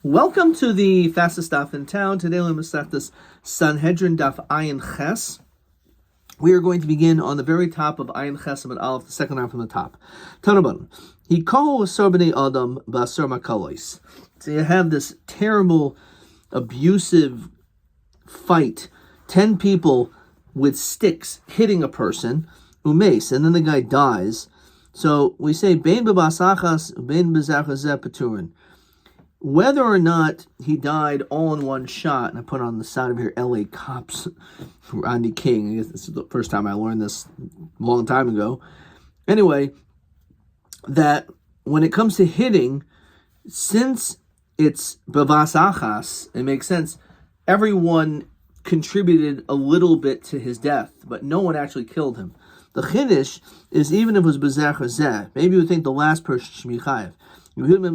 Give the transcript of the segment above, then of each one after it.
Welcome to the fastest daf in town. Today we'll start this Sanhedrin daf Ayin Ches. We are going to begin on the very top of Ayin Ches and Aleph, the second line from the top. Tanaban. He called Sarbani Adam Basar Makalois. So you have this terrible, abusive fight. 10 people with sticks hitting a person, umes, and then the guy dies. So we say Bein Babasachas, Bein Bezachazeh Paturin. Whether or not he died all in one shot, and I put on the side of here LA Cops, Rodney King. I guess this is the first time I learned this a long time ago. Anyway, that when it comes to hitting, since it's bavas achas, it makes sense. Everyone contributed a little bit to his death, but no one actually killed him. The chiddush is even if it was bezach zeh, maybe you would think the last person should be chayiv. So actually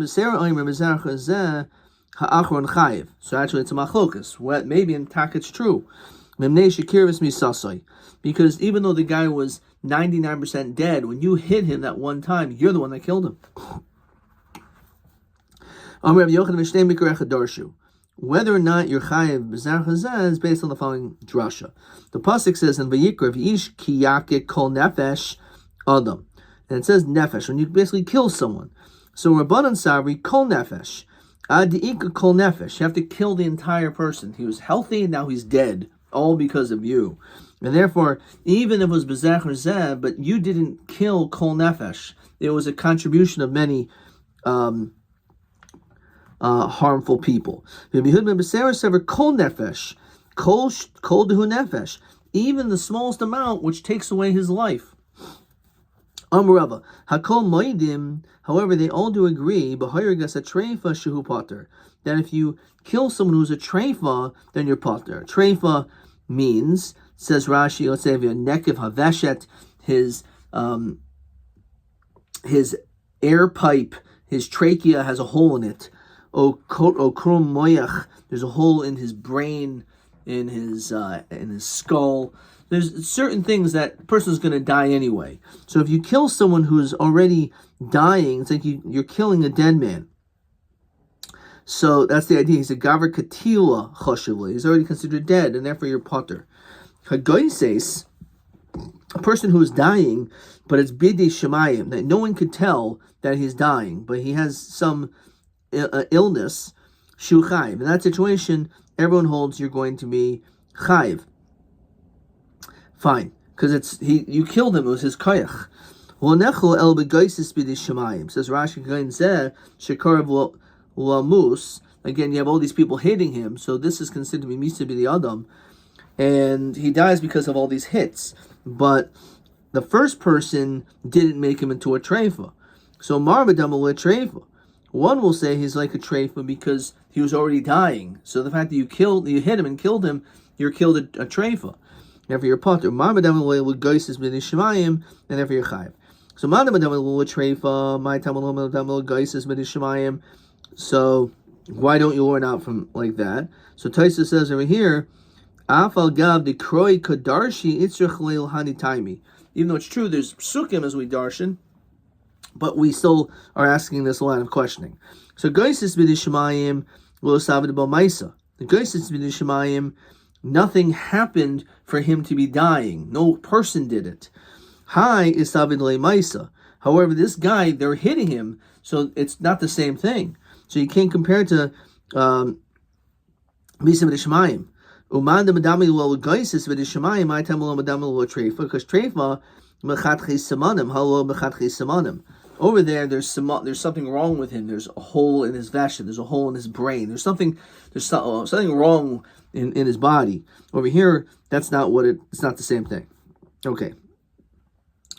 it's a machlokas. Maybe in Tak it's true. Because even though the guy was 99% dead, when you hit him that one time, you're the one that killed him. Whether or not you're chayiv b'zar chazeh is based on the following drasha. The pasuk says in Vayikra v'ish ki yakik kol nefesh adam, and it says nefesh when you basically kill someone. So Rabbanan Sabri kol nefesh, adiika kol nefesh. You have to kill the entire person. He was healthy and now he's dead, all because of you. And therefore, even if it was b'zar chazeh, but you didn't kill kol nefesh, it was a contribution of many harmful people. Even the smallest amount, which takes away his life. However, they all do agree that if you kill someone who's a treifa, then you're pater. Treifa means, says Rashi, let's say if you're nekev haveshet, his air pipe, his trachea has a hole in it. Krum moyach, there's a hole in his brain, in his skull. There's certain things that a person's going to die anyway. So if you kill someone who's already dying, it's like you're killing a dead man. So that's the idea. He's a gaver katila choshivli. He's already considered dead, and therefore you're potter. Hagoises, a person who is dying, but it's bidei shemayim, that no one could tell that he's dying, but he has some illness, shu chayiv. In that situation, everyone holds you're going to be chayiv. Fine, because you killed him. It was his koyach. Says Rashi Shekarav Lamus. Again, you have all these people hitting him, so this is considered to be Misa B'di Adam, and he dies because of all these hits. But the first person didn't make him into a treifa. So Marbadam will a treifa. One will say he's like a treifa because he was already dying. So the fact that you hit him and killed him, you're killed a treifa. Therefore you're potter. Marmadam will goises b'nei shemayim, and therefore you're chayiv. So Madam will treifa, my tamalom will goises b'nei shemayim. So why don't you learn out from like that? So Taisa says over here, Afal gav de kroi kadarshi itzrich leil hani taimi. Even though it's true, there's psukim as we darshan, but we still are asking this line of questioning. So goises b'nei shemayim lo sabed bo maisa. The goises b'nei shemayim, nothing happened for him to be dying. No person did it. Hi is sabed le maisa. However, this guy, they're hitting him, so it's not the same thing. So you can't compare it to misa b'nei shemayim. Umanda madami lo goises b'nei shemayim. My time lo madami lo treifa, because treifa mechatchi samanim. Hello mechatchi samanim. Over there, there's something wrong with him. There's a hole in his vesha. There's a hole in his brain. There's something wrong in his body. Over here, that's not it's not the same thing. Okay.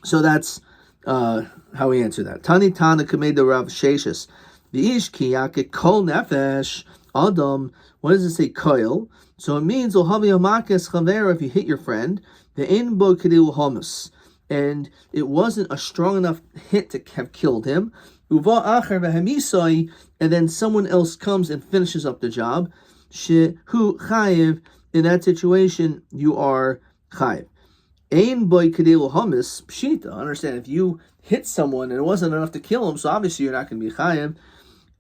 So that's how we answer that. Tani Tana Kameda Rav Sheshis. The ish kiyake kol nefesh adam. What does it say? Koil. So it means ohavi hamakes chaver, if you hit your friend. The ein bo kedil homus. And it wasn't a strong enough hit to have killed him. Uva acher v'hamisai, and then someone else comes and finishes up the job. Shehu chayiv. In that situation, you are chayiv. Ein boy kadil hamis pshita. Understand, if you hit someone and it wasn't enough to kill him, so obviously you're not going to be chayiv.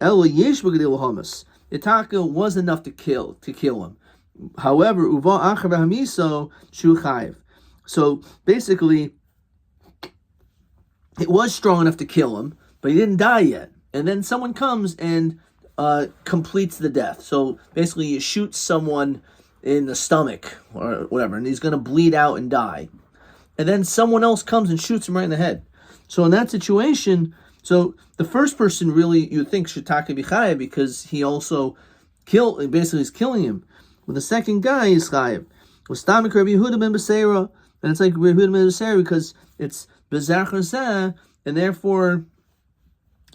El yesh b'kadil hamis. Itaka was enough to kill him. However, uva achar hamiso shu chayiv. So basically, it was strong enough to kill him, but he didn't die yet. And then someone comes and completes the death. So basically, you shoot someone in the stomach or whatever, and he's going to bleed out and die. And then someone else comes and shoots him right in the head. So in that situation, so the first person really you think should taka b'chayev because he also basically is killing him. But the second guy is chayev. With stamik Rabbi Yehuda ben Beseira, and it's like Rabbi Yehuda ben Beseira because it's bezach zeh, and therefore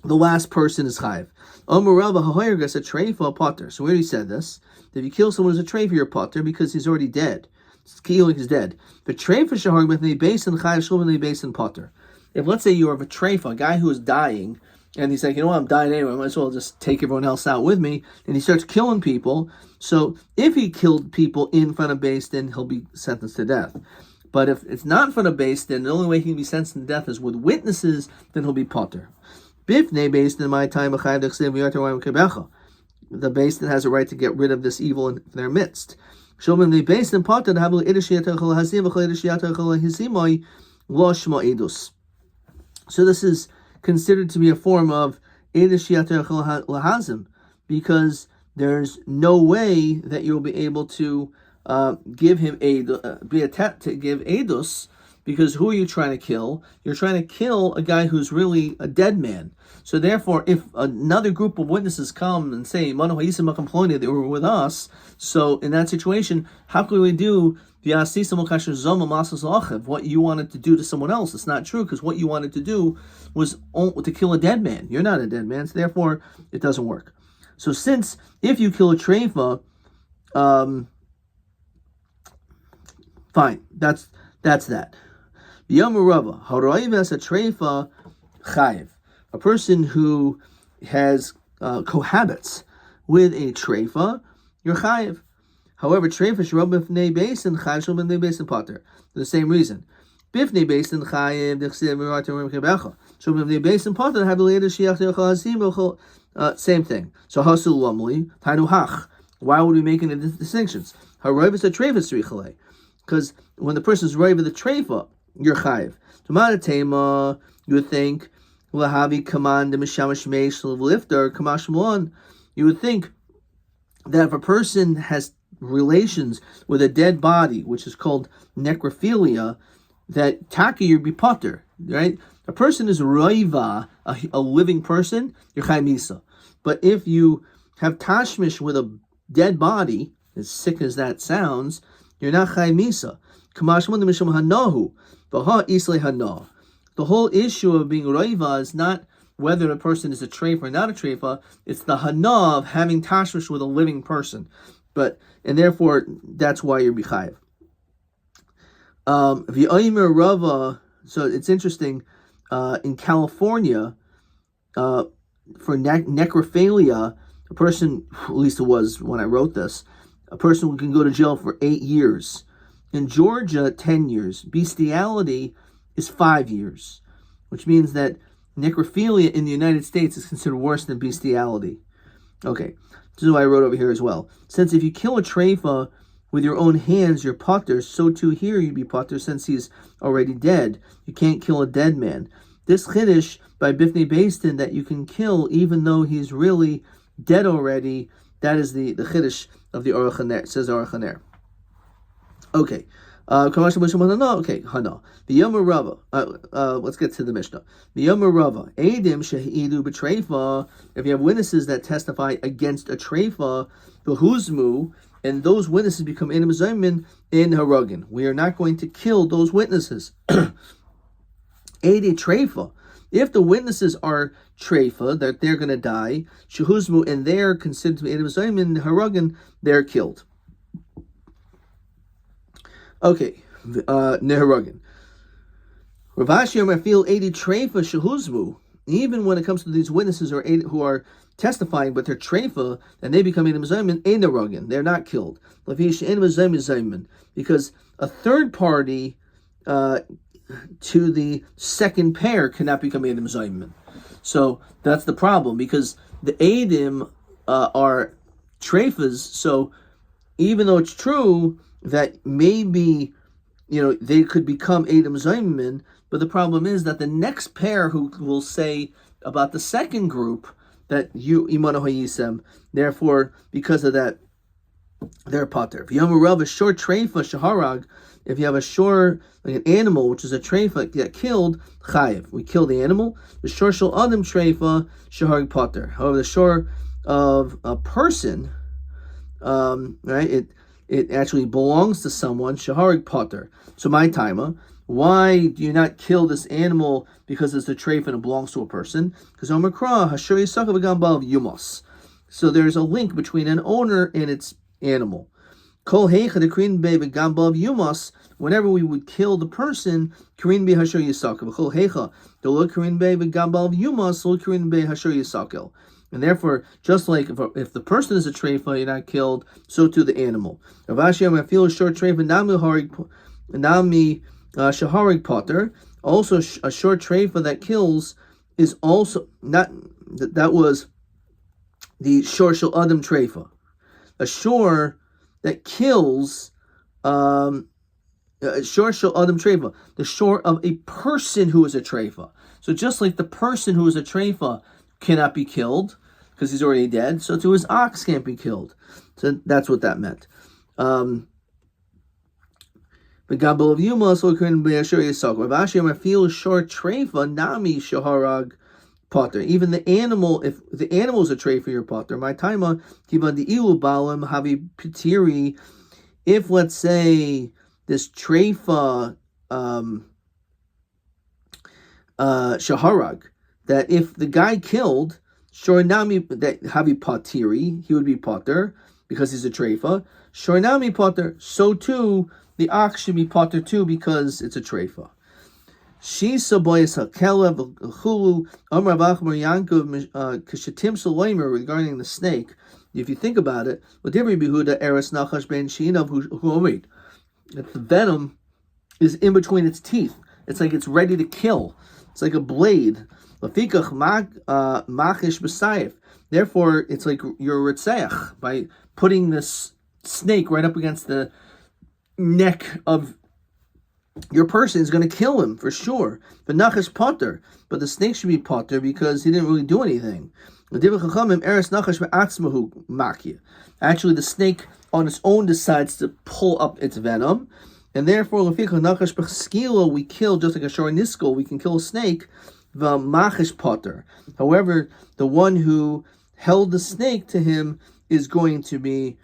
the last person is chayev. Omer Rabba hahoyergas a treifa potter. So we already said this. If you kill someone as a treifa, you're potter because he's already dead. Killing is dead. But treifa shahar with the base and chayev shulman the base and potter. If let's say you have a treifa, a guy who is dying, and he's like, you know what, I'm dying anyway, I might as well just take everyone else out with me, and he starts killing people. So if he killed people in front of base, then he'll be sentenced to death. But if it's not in front of base, then the only way he can be sentenced to death is with witnesses, then he'll be potter. Bifnei based in my time, the base that has a right to get rid of this evil in their midst. So this is considered to be a form of because there's no way that you'll be able to give him give edus, because who are you trying to kill? You're trying to kill a guy who's really a dead man. So therefore, if another group of witnesses come and say, they were with us, so in that situation, how can we do what you wanted to do to someone else? It's not true, because what you wanted to do was to kill a dead man. You're not a dead man, so therefore, it doesn't work. So since, if you kill a treifa, fine, that's that. Yomi Rabba, haroiv as a treifa chayiv. A person who has cohabits with a treifa, you're chayiv. However, treifa shrub b'fnei beis and chayiv shrub b'fnei beis and potter. For the same reason. B'fnei beis and chayiv d'chsev mirat rim kebecha. Shrub b'fnei beis and potter have the later shiach d'chazim. Same thing. So hasul lamli tainu hach. Why would we make any distinctions? Haroiv is a treifa tzrichalei. Because when the person is roiv with the treifa, you're chayiv. Tomata tema, you would think lahavi command the mishamash meish lifter kamash malon. You would think that if a person has relations with a dead body, which is called necrophilia, that taka you'd be potter, right? A person is roiva, a living person, you're chayiv misa. But if you have tashmish with a dead body, as sick as that sounds, you're not chayiv misa. Kamash malon the misham hanahu. The whole issue of being roiva is not whether a person is a treifa or not a treifa. It's the hana of having tashmish with a living person, and therefore that's why you're bichayev. V'oimer rava. So it's interesting. In California, for necrophilia, a person, at least it was when I wrote this, a person can go to jail for 8 years. In Georgia, 10 years. Bestiality is 5 years, which means that necrophilia in the United States is considered worse than bestiality. Okay, this is what I wrote over here as well. Since if you kill a treifa with your own hands, you're potter, so too here you'd be potter since he's already dead. You can't kill a dead man. This chiddush by Bifnei Beistin that you can kill even though he's really dead already, that is the chiddush of the Aruch HaNer, says Aruch HaNer. Okay. Okay, Hana. The Yomi Rava. Let's get to the Mishnah. The Yomi Rava. Eidim shehidu b'treifa. If you have witnesses that testify against a treifa, behuzmu, and those witnesses become edim zaymin in haragin. We are not going to kill those witnesses. Eidi treifa. If the witnesses are treifa, that they're going to die, shehuzmu, and they're considered to be edim zaymin in haragin, they're killed. Okay, Neharagin. Rav Ashi Omer feel 80 treifa shehuzmu. Even when it comes to these witnesses who are testifying, but they're treifa, and they become edim zaymin, ein Neharagin. They're not killed. Because a third party to the second pair cannot become edim zaymin. So that's the problem, because the edim are treifas. So even though it's true that maybe, they could become Edom Zaymin, but the problem is that the next pair who will say about the second group that you Imano Hayisem, therefore, because of that, they're pater. If you have a short treifa shaharag, if you have a short, like an animal, which is a treifa that killed, chayiv. We kill the animal. The short shal adam treifa shaharag pater. However, the short of a person, right? It actually belongs to someone. Shaharag pater. So my taima, why do you not kill this animal because it's a treifa and it belongs to a person? Because Omakra hashur yisakav gambal yumos. So there's a link between an owner and its animal. Kol heicha the krin be v'gambav yumos. Whenever we would kill the person, krin be hashur yisakav. Kol heicha the lo krin be v'gambav yumos lo krin be hashur yisakav. And therefore, just like if the person is a treifa, you're not killed, so too the animal. Rav Ashi, I feel a short treifa nami shaharig potter. Also, a short treifa that kills is also not that was the shor shel adam treifa. A shor that kills, shor shel adam treifa, the shor of a person who is a treifa. So just like the person who is a treifa cannot be killed because he's already dead, so too his ox can't be killed. So that's what that meant. The gabel of Yuma so couldn't be a shor yisok. Rav Ashi, I feel short treifa nami shaharag potter. Even the animal, if the animal is a tray for your potter, my taima kiba the ilu balim havi pitiri. If let's say this treifa shaharag, that if the guy killed shorinami that havi patiri, he would be potter because he's a treifa. Shorinami potter, so too the ox should be potter too because it's a treifa. Shisa boyas hakelev chulu amar v'achmar Yankov kashatim saloimer regarding the snake. If you think about it, l'divri behuda eres nachash ben shinav huomid. If the venom is in between its teeth, it's like it's ready to kill. It's like a blade. Lafikach machish b'sayif. Therefore, it's like you're ritzeach by putting this snake right up against the neck of your person is going to kill him for sure. But nachash potter, but the snake should be potter because he didn't really do anything. Actually, the snake on its own decides to pull up its venom, and therefore we kill just like a shor niskol. We can kill a snake. The machish potter. However, the one who held the snake to him is going to be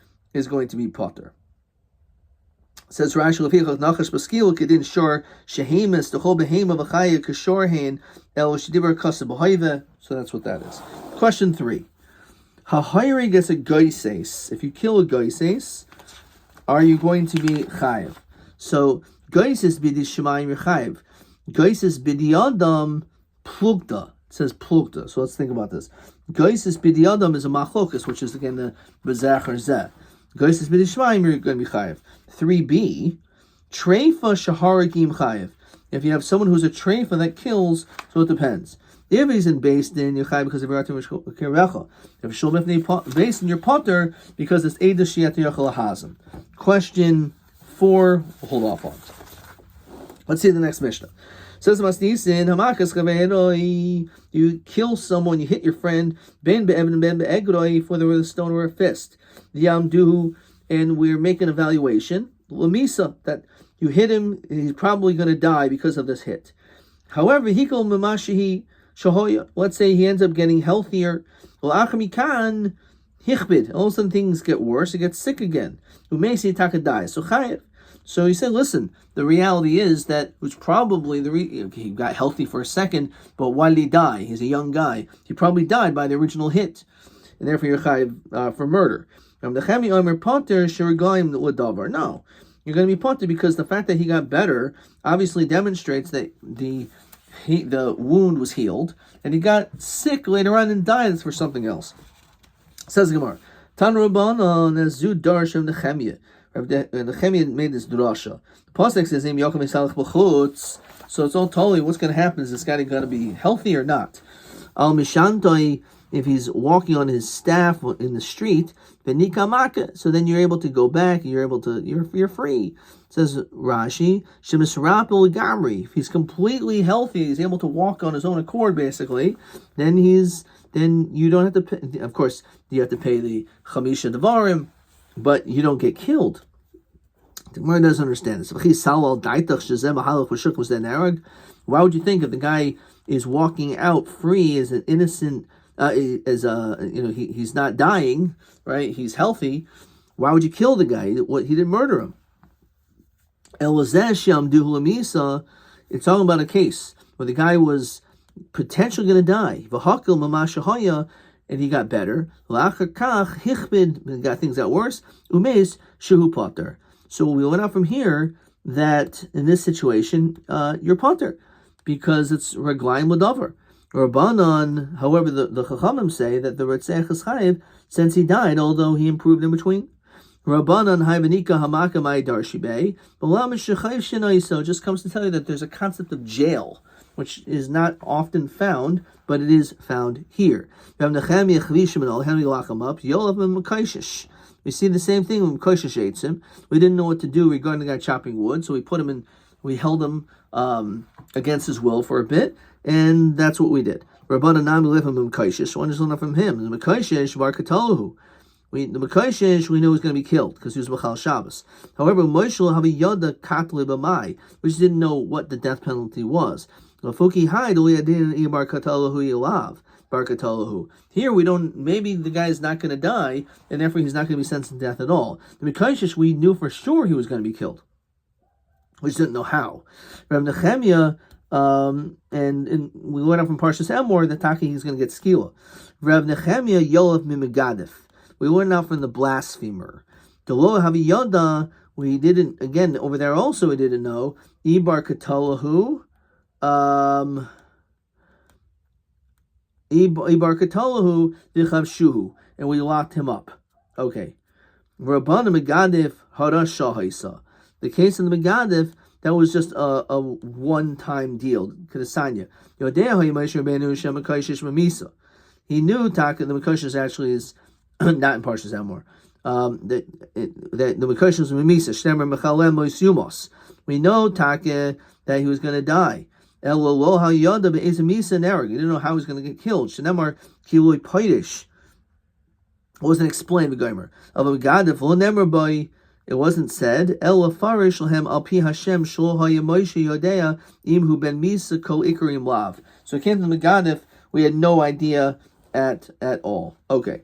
potter. Says Rashi, "Lefichach nachash b'skil kedin shor shehemis the whole behema v'chaya kashorhein el shediber kasa b'hoive." So that's what that is. Question 3: Ha'hayri gets a goises. If you kill a goises, are you going to be chayiv? So goises b'di shemayim chayiv. Goises b'di adam plugda. It says plugda. So let's think about this. Goises b'di adam is a machlokas, which is again the bezach or zeh. Goises b'di shemayim, you're going to be chayiv. 3b, treifa shaharagim chayiv. If you have someone who's a treifa that kills, so it depends. If he's in based in you're chayiv because of Yaratim Kirecha. If shul based in your potter because it's Eida Shiat Yachal Hazim. Question 4, we'll hold off on. Let's see the next Mishnah. Says Masnisin Hamakas Kaveiroi. You kill someone, you hit your friend, Ben be'evin ben be'egroi, whether with a stone or a fist. Yamduhu, and we're making an evaluation. Lamisa, that you hit him, he's probably going to die because of this hit. However, hikol mamashihi shahoya. Let's say he ends up getting healthier. L'achamikan hichbid. All of a sudden things get worse. He gets sick again. Umesi takadai. So chayev. So he said, listen, the reality is that it was probably he got healthy for a second, but why did he die? He's a young guy. He probably died by the original hit, and therefore you're chayev for murder. No, you're going to be potter because the fact that he got better obviously demonstrates that the wound was healed, and he got sick later on and died for something else. Says Gemara, Tan Rabbanan Zud Darshem Nechemia. Nechemia made this drasha. The pasuk says, "Im Yaakov Yisalach b'chutz." So it's all totally what's going to happen. Is this guy going to be healthy or not? Al Mishantoi if he's walking on his staff in the street, so then you're able to go back, you're free. It says Rashi, if he's completely healthy, he's able to walk on his own accord, basically, then you don't have to pay. Of course, you have to pay the Chamisha Devarim, but you don't get killed. The Gemara doesn't understand this. Why would you think if the guy is walking out free as an innocent, he's not dying, right? He's healthy. Why would you kill the guy? He didn't murder him. It's talking about a case where the guy was potentially going to die, and he got better. Got things got worse. So we went out from here that in this situation, you're pater, because it's reglaim l'davar. Rabbanan, however, the Chachamim say that the Retzech is chayiv since he died, although he improved in between. Rabbanan hayvanika hamaka mai darshibei, so it just comes to tell you that there's a concept of jail, which is not often found, but it is found here. We see the same thing when Koshish ate him. We didn't know what to do regarding the guy chopping wood, so we held him against his will for a bit, and that's what we did. Rabbanan nami lifim Koshish. One is learned from him. The Koshish bar katalahu. The Mekoshish, we knew he was going to be killed because he was Machal Shabbos. However, Moshe havi yada katli b'mai, which didn't know what the death penalty was. Here we don't. Maybe the guy's not going to die, and therefore he's not going to be sentenced to death at all. The Mekoshish, we knew for sure he was going to be killed. We just didn't know how. Rav Nechemia, and we went up from Parshas Emor that Taki he's going to get skila. Rav Nechemia yolav mimegadif. We went out from the blasphemer. Delo havi yada. We didn't. Again, over there also we didn't know. Ibar katalahu. Ibar katalahu v'chavshuhu, and we locked him up. Okay. Rabbana megadif harash shahaisa. The case of the megadif, that was just a one-time deal. Kedesanya. He knew Taka the Mekoshish actually is not in Parshas Emor. That the Mekoshish was Mimisa. Shnemer Mechalem Mois Yumos. We know Taka that he was going to die. He didn't know how he was going to get killed. Shnemer Kiloi Paidish. It wasn't explained. The of a Megadif lo nemer by. It wasn't said. El farish lahem al pi Hashem shlo hayemoishe yodea imhu ben misa kol ikarim lav. So it came to the Megadif. We had no idea at all. Okay.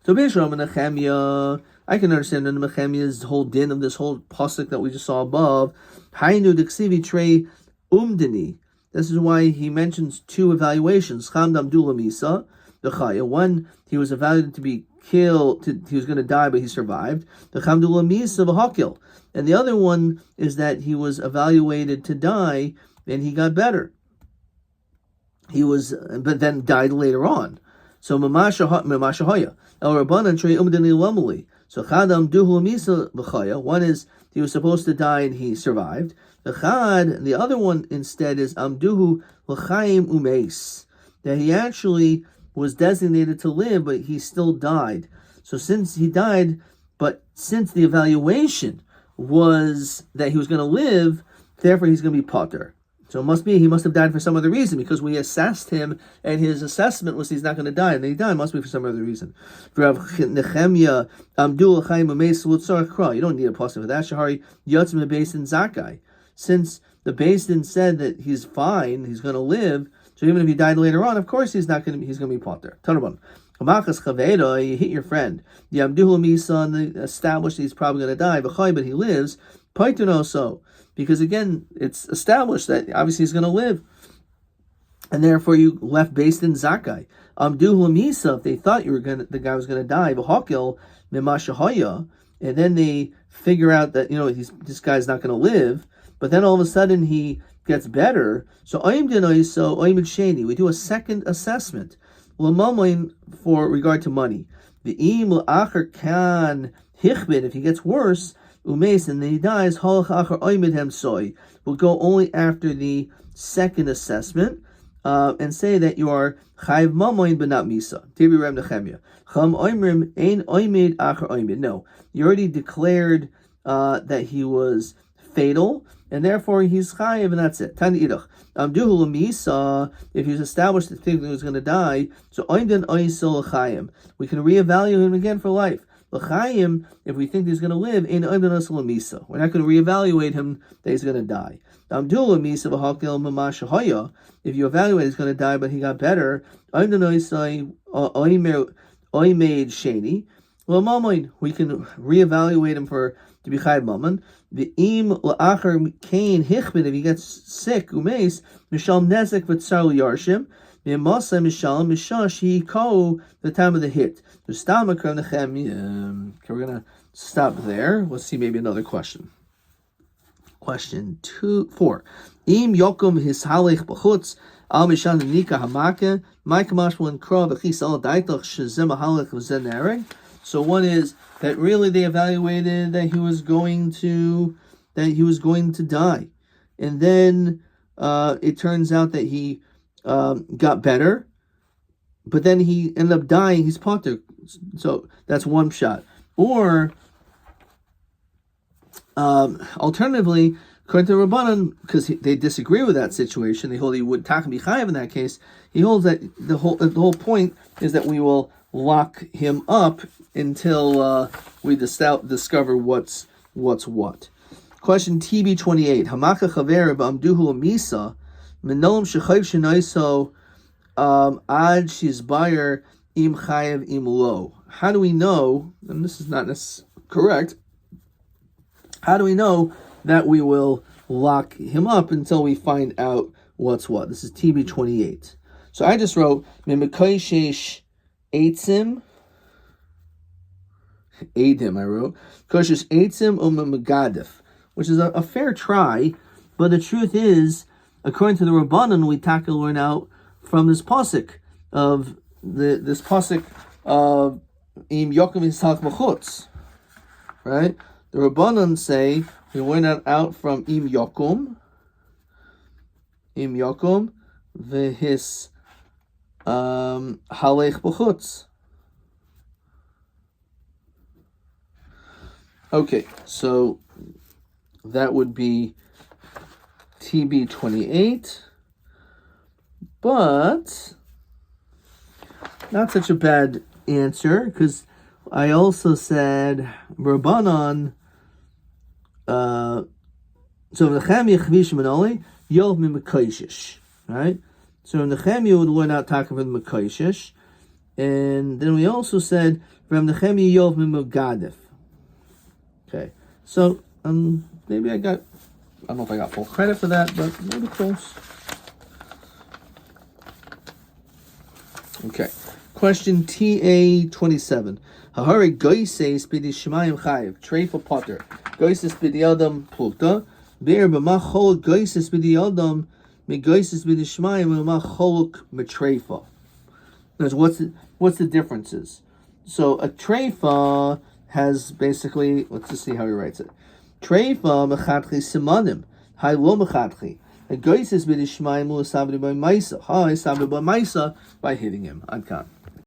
So Bishram and Nechemia, I can understand in Nechemia's whole din of this whole pasuk that we just saw above. Hainu diksivi trei umdini. This is why he mentions two evaluations. Chamdam dula misa, the chaya. One, he was evaluated to be killed. He was going to die, but he survived. The chamdula misa v'hakil. And the other one is that he was evaluated to die, and he got better. But then died later on. So mamashahaya el rabbanan trei umdini lamuli. So chadam duhu misa v'chaya. One is he was supposed to die and he survived. The other one instead is amduhu l'chaim umeis, that he actually was designated to live, but he still died. So since he died, but since the evaluation was that he was going to live, therefore he's going to be pater. So it must be he must have died for some other reason, because we assessed him and his assessment was he's not going to die, and then he died. It must be for some other reason. You don't need a pasuk for that. Shahari Yotzim Beis Din Zakai. Since the Beis Din said that he's fine, he's going to live, so even if he died later on, of course he's going to be pater. Tanabon. You hit your friend. They established he's probably going to die, but he lives. Paitun also. Because again, it's established that obviously he's going to live, and therefore you left Beis Din Zakai. If they thought the guy was going to die, v'hakil mimashahaya, and then they figure out that this guy's not going to live, but then all of a sudden he gets better. So we do a second assessment, for regard to money. If he gets worse. Umeis, and then he dies, we'll go only after the second assessment. and say that you are chayiv mamoin but not misa. Tibi Reb Nechemia. Cham oimrim ein oimid acher oimid. No, you already declared that he was fatal, and therefore he's chayiv, and that's it. Tan idach. Amduhu misa. If he's established that he was going to die, so oimden oisil chayim. We can reevaluate him again for life. L'chayim, if we think he's going to live, in oimden oisil misa. We're not going to reevaluate him that he's going to die. Amduhu misa v'hakil mamash haya. If you evaluate he's going to die, but he got better, oimden oisai oimed sheni. Well, mamoin, we can reevaluate him to be chayiv mammon. The im la'achar kain hichbin, if he gets sick, umeis mishal nezek v'tzar yarshim mimasa mishal mishash he ko the time of the hit. Okay, we're gonna stop there. Let's see maybe another question. Question 4. Im yokum hishalich b'chutz al mishan nika hamake ma'ikamash when krov v'chis al daitach shezem halich v'zen ereg. So one is that really they evaluated that he was going to die, and then it turns out that he got better, but then he ended up dying. He's potter, so that's one shot. Or alternatively, according to Rabbanan, because they disagree with that situation, they hold he would tak be chayav in that case. He holds that the whole point is that we will lock him up until we discover what's what. Question TB28. Hamaka chaver b'amduhu misa menolim shechayv shenaiso ad shizbayer im chayav im lo. How do we know? And this is not correct. How do we know that we will lock him up until we find out what's what? This is TB28. So I just wrote mimikayshesh eitzim. Eidim, I wrote. Koshish eitzim u'megadif, which is a fair try, but the truth is, according to the Rabbanan, we learn out from this pasuk of this pasuk of im yokum yisalch b'chutz, right? The Rabbanan say we learn that out from im yokum v'his halech b'chutz. Okay, so that would be TB28, but not such a bad answer, because I also said Rabbanan, so Nechemia Chvish Manoli, Yov Mimakayshish, right? So Nechemia would learn out talking from Makayshish, and then we also said from Nechemia Yov Mimagadif. Okay, so maybe I don't know if I got full credit for that, but maybe close. Okay, question TA27. Hahari goises b'di shemayim chayiv treifa potter goises b'di adam plukta be'er b'machol goises b'di adam me goises b'di shemayim b'macholuk metreifa. What's the differences? So a treifa has basically, let's just see how he writes it. Treifa mechatchi simanim, hai lo mechatchi. A goises b'di shemayim lo sabri by maisa. Hi sabri by maisa by hitting him. Adkan.